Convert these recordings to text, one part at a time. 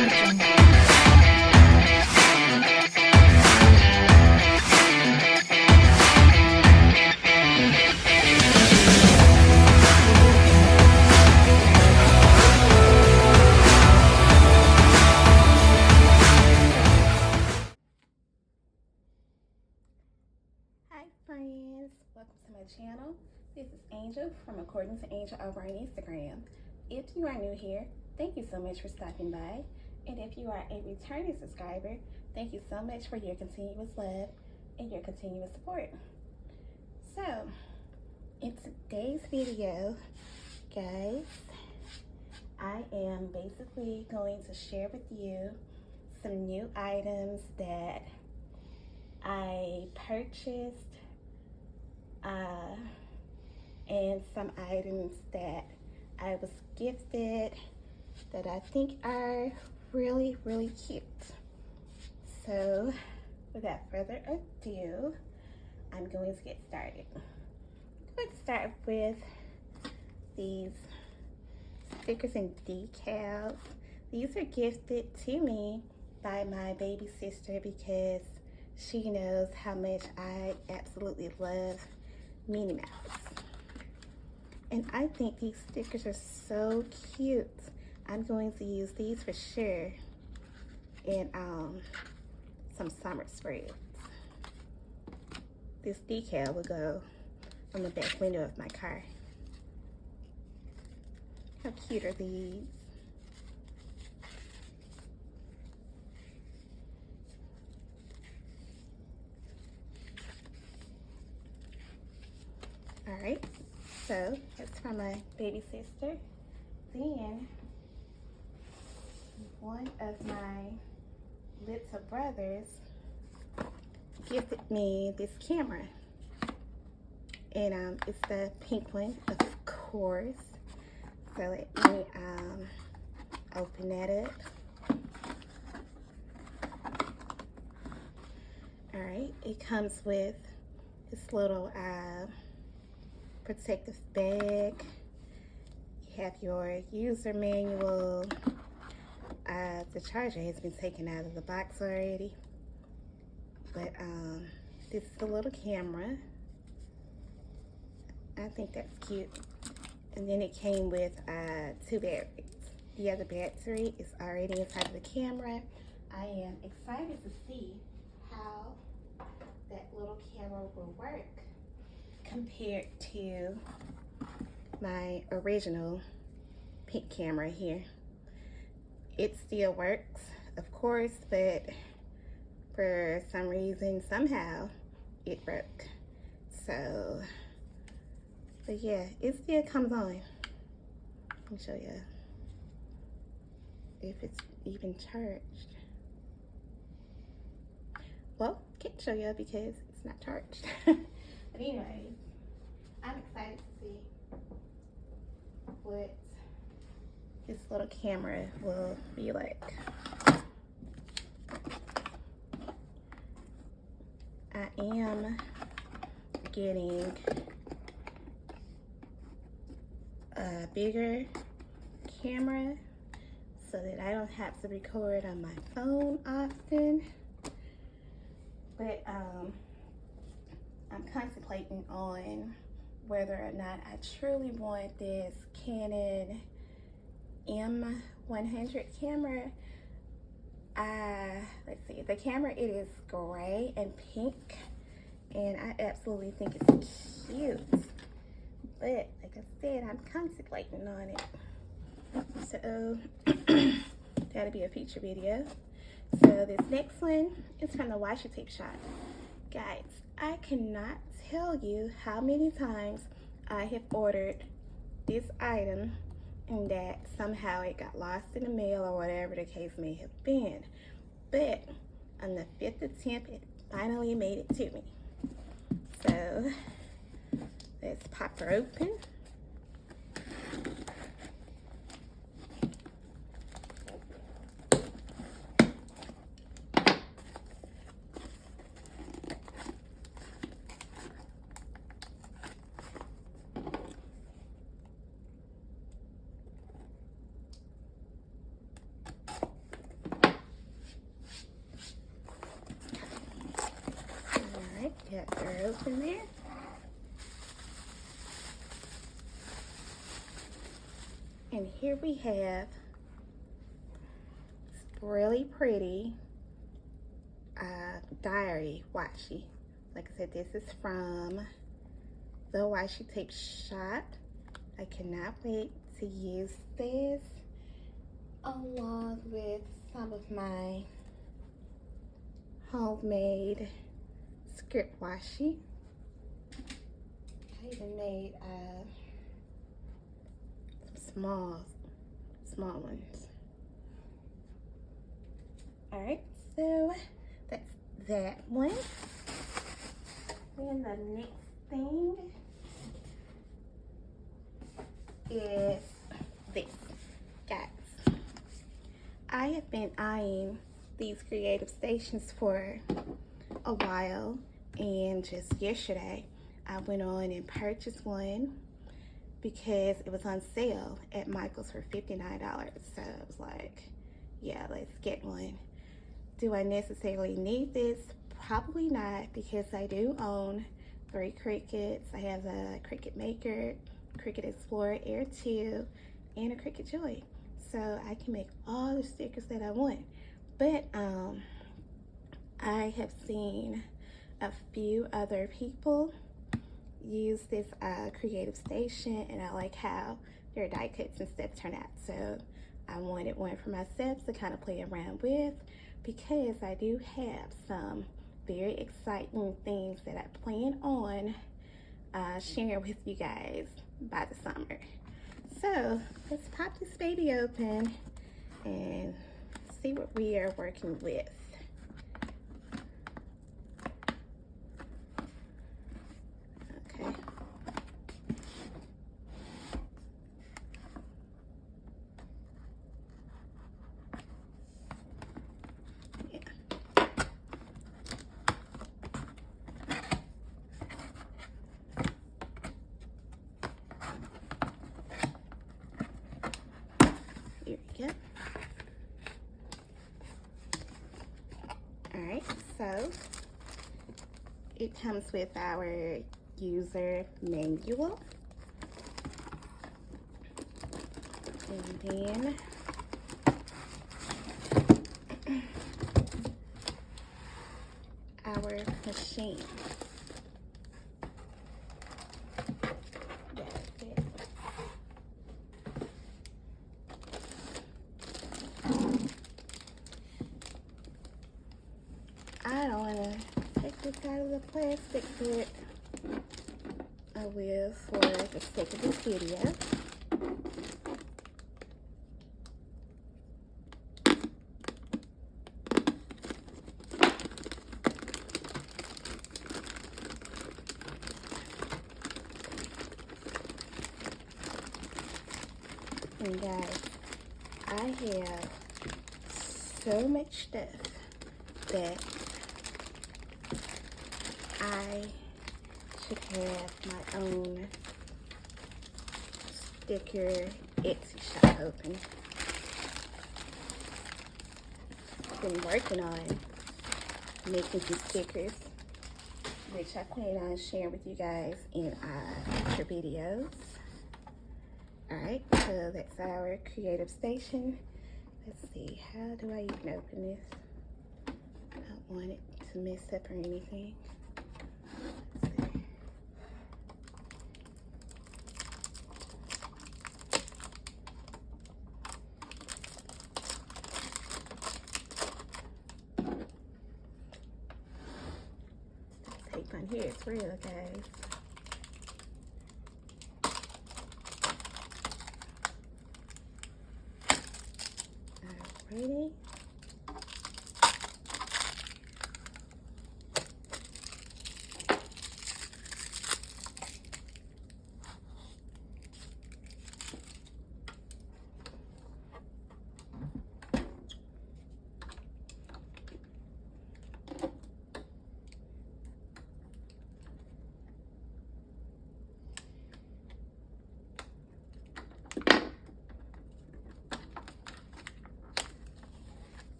Hi friends, welcome to my channel. This is Angel from According to Angel over on Instagram. If you are new here, thank you so much for stopping by. And if you are a returning subscriber, thank you so much for your continuous love and your continuous support. So, in today's video, guys, I am basically going to share with you some new items that I purchased and some items that I was gifted that I think are really, really cute. So without further ado, I'm going to get started. Let's start with these stickers and decals. These are gifted to me by my baby sister because she knows how much I absolutely love Minnie Mouse. And I think these stickers are so cute. I'm going to use these for sure in some summer spreads. This decal will go on the back window of my car. How cute are these? All right, so that's from my baby sister. Then one of my little brothers gifted me this camera, and it's the pink one, of course. So let me open that up. All right, it comes with this little protective bag. You have your user manual. The charger has been taken out of the box already, but this is the little camera. I think that's cute. And then it came with 2 batteries. The other battery is already inside of the camera. I am excited to see how that little camera will work compared to my original pink camera here. It still works, of course, but for some reason, somehow, it broke. So, but yeah, it still comes on. Let me show you if it's even charged. Well, can't show you because it's not charged. But anyways, I'm excited to see what this little camera will be like. I am getting a bigger camera so that I don't have to record on my phone often. But I'm contemplating on whether or not I truly want this Canon M100 camera. Let's see, the camera, it is gray and pink, and I absolutely think it's cute. But like I said, I'm contemplating on it. So that'll be a future video. So this next one is from the WashiTapeShop. Guys, I cannot tell you how many times I have ordered this item and that somehow it got lost in the mail or whatever the case may have been. But on the 5th attempt, it finally made it to me. So let's pop her open. up in there. And here we have this really pretty diary washi. Like I said, this is from the WashiTapeShop. I cannot wait to use this along with some of my homemade script washi. I even made some small ones. All right, so that's that one. Then the next thing is this, guys. I have been eyeing these creative stations for a while, and just yesterday I went on and purchased one because it was on sale at Michael's for $59. So I was like, yeah, let's get one. Do I necessarily need this? Probably not, because I do own 3 Cricuts. I have a Cricut Maker, Cricut Explorer Air 2, and a Cricut Joy. So I can make all the stickers that I want. But I have seen a few other people use this creative station, and I like how their die cuts and stuff turn out. So I wanted one for myself to kind of play around with, because I do have some very exciting things that I plan on sharing with you guys by the summer. So let's pop this baby open and see what we are working with. Okay. Here we go. Alright, so it comes with our user manual, and then our machine. That's it. I don't want to take this out of the plastic, but I will for the sake of this video. And guys, I have so much stuff that I should have my own sticker Etsy shop open. Been working on making some stickers, which I plan on sharing with you guys in future videos. Alright, so that's our creative station. Let's see, how do I even open this? I don't want it to mess up or anything. Let's see. The tape on here is real, guys. Alrighty.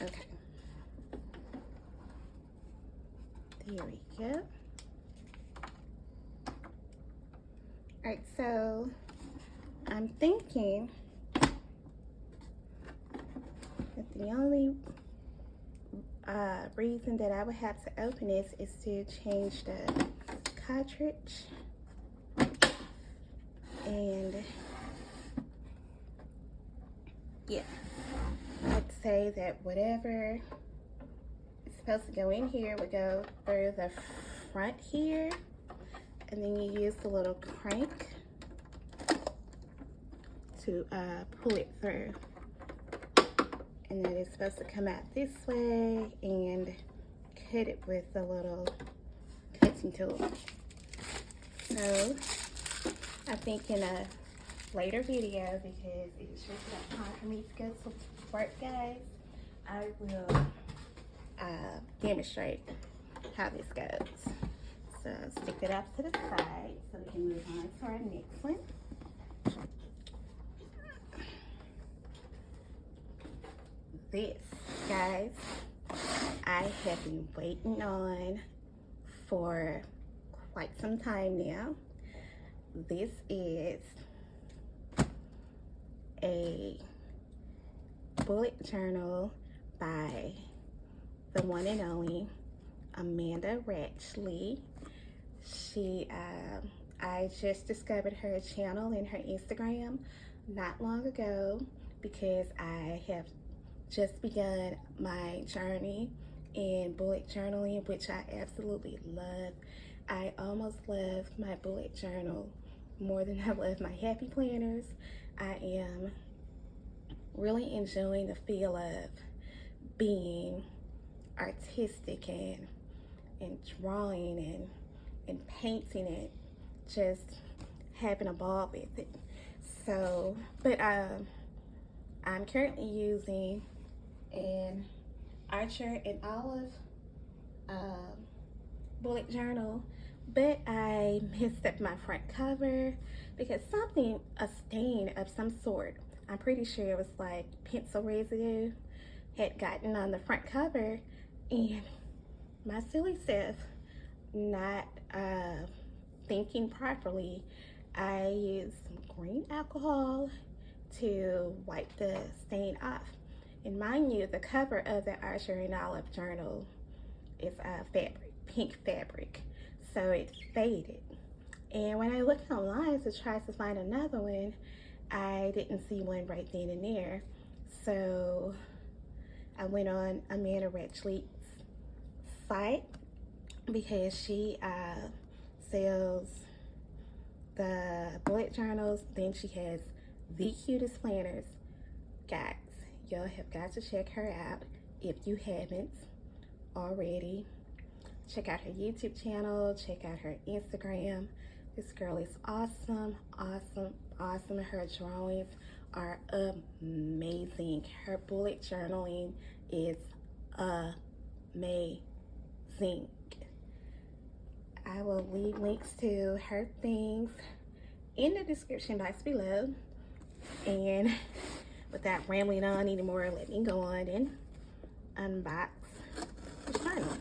Okay. There we go. Alright, so I'm thinking that the only reason that I would have to open this is to change the cartridge. And yeah, I'd say that whatever is supposed to go in here would go through the front here, and then you use the little crank to pull it through. And then it's supposed to come out this way and cut it with a little cutting tool. So I think in a later video, because it's just not time for me to go to work, guys, I will demonstrate how this goes. So stick it off to the side so we can move on to our next one. This, guys, I have been waiting on for quite some time now. This is a bullet journal by the one and only Amanda Ratchley. I just discovered her channel and her Instagram not long ago because I have just begun my journey in bullet journaling, which I absolutely love. I almost love my bullet journal more than I love my happy planners. I am really enjoying the feel of being artistic and drawing and painting it, just having a ball with it. So, but I'm currently using an Archer and Olive bullet journal, but I messed up my front cover because a stain of some sort, I'm pretty sure it was like pencil residue, had gotten on the front cover, and my silly self, not thinking properly, I used some green alcohol to wipe the stain off. And mind you, the cover of the Archer and Olive journal is fabric, pink fabric, so it faded. And when I looked online to try to find another one, I didn't see one right then and there. So I went on Amanda Ratchley's site because she sells the bullet journals. Then she has the cutest planners. Guys, y'all have got to check her out if you haven't already. Check out her YouTube channel, check out her Instagram. This girl is awesome, awesome, awesome. Her drawings are amazing. Her bullet journaling is amazing. I will leave links to her things in the description box below. And without rambling on anymore, let me go on and unbox the journal.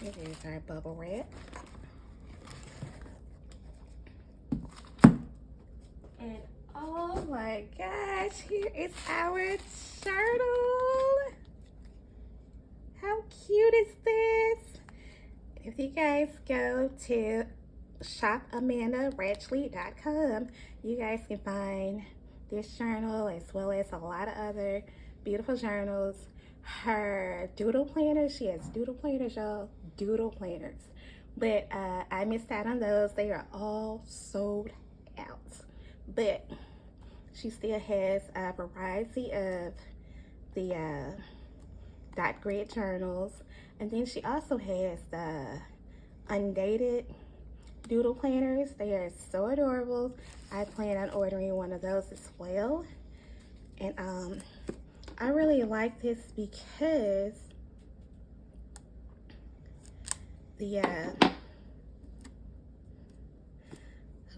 Here's our bubble wrap. And oh my gosh, here is our journal. How cute is this? If you guys go to shopamandaratchley.com, you guys can find this journal as well as a lot of other beautiful journals. Her doodle planners, she has doodle planners, y'all, doodle planners. But I missed out on those. They are all sold out. But she still has a variety of the dot grid journals. And then she also has the undated doodle planners. They are so adorable. I plan on ordering one of those as well. And I really like this because the oh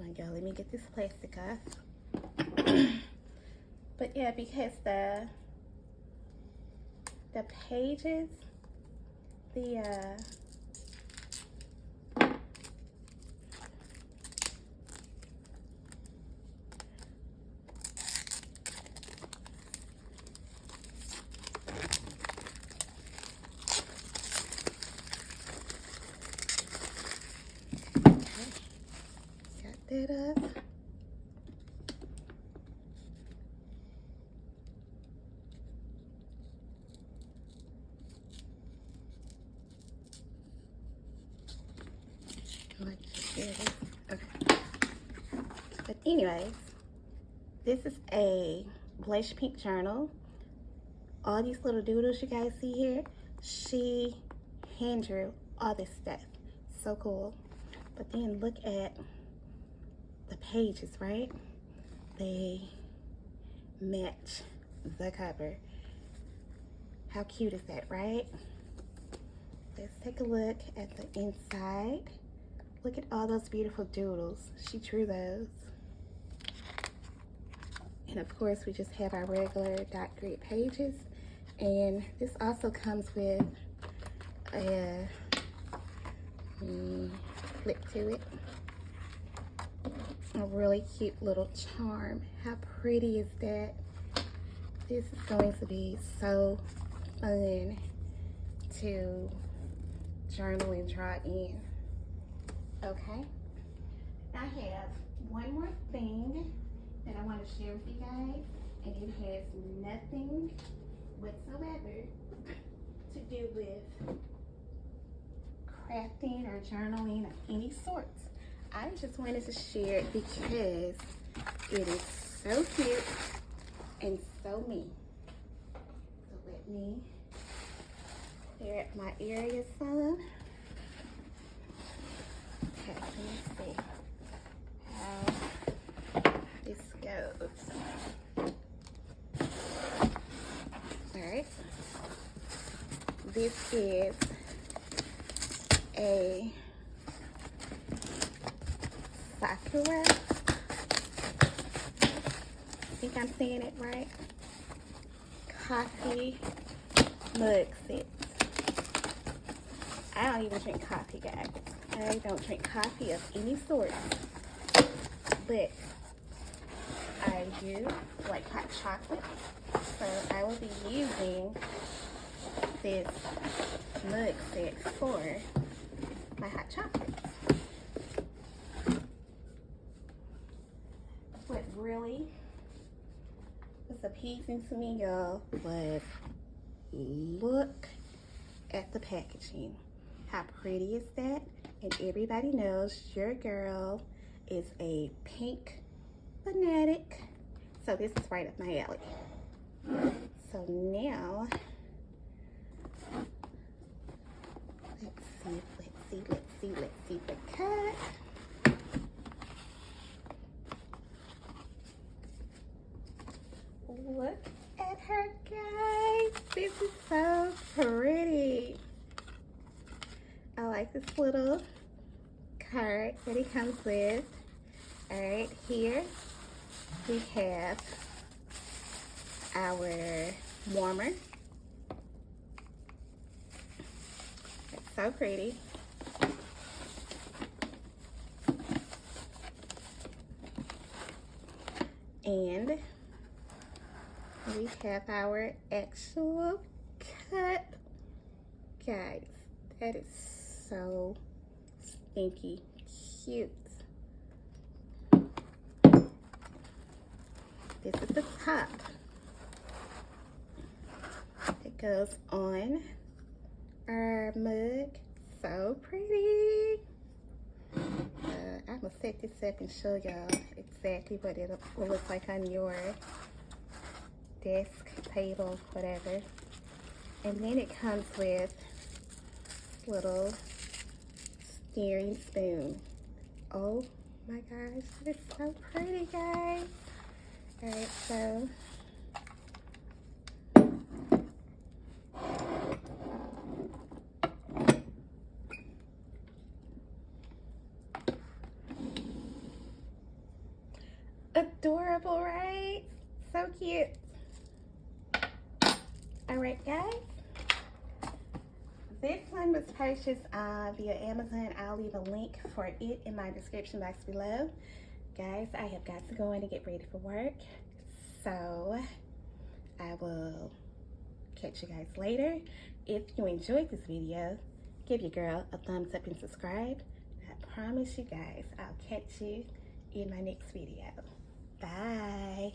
my god, let me get this plastic off. But yeah, because the pages, the got that up. Okay. But anyways, this is a blush pink journal. All these little doodles you guys see here, she hand drew all this stuff. So cool. But then look at the pages, right? They match the cover. How cute is that, right? Let's take a look at the inside. Look at all those beautiful doodles. She drew those. And of course, we just have our regular dot grid pages. And this also comes with a flip to it. A really cute little charm. How pretty is that? This is going to be so fun to journal and draw in. Okay, I have one more thing that I want to share with you guys, and it has nothing whatsoever to do with crafting or journaling of any sorts. I just wanted to share it because it is so cute and so me. So let me clear up my area some. Okay, let me see how this goes. Alright. This is a Sakura. I think I'm saying it right. Coffee mug set. I don't even drink coffee, guys. I don't drink coffee of any sort, but I do like hot chocolate, so I will be using this mug set for my hot chocolate. What really was appeasing to me, y'all, was look at the packaging. How pretty is that? And everybody knows your girl is a pink fanatic. So this is right up my alley. So now, let's see the cut. Look at her, guys. This is so pretty. I like this little card that it comes with. All right, here we have our warmer. It's so pretty. And we have our actual cup. Guys, that is so stinky cute. This is the top. It goes on our mug. So pretty. I'm gonna set this up and show y'all exactly what it will look like on your desk, table, whatever. And then it comes with little stirring spoon. Oh my gosh, it's so pretty, guys. All right, so adorable, right? So cute. All right, guys. This one was purchased via Amazon. I'll leave a link for it in my description box below. Guys, I have got to go in and get ready for work. So I will catch you guys later. If you enjoyed this video, give your girl a thumbs up and subscribe. I promise you guys, I'll catch you in my next video. Bye.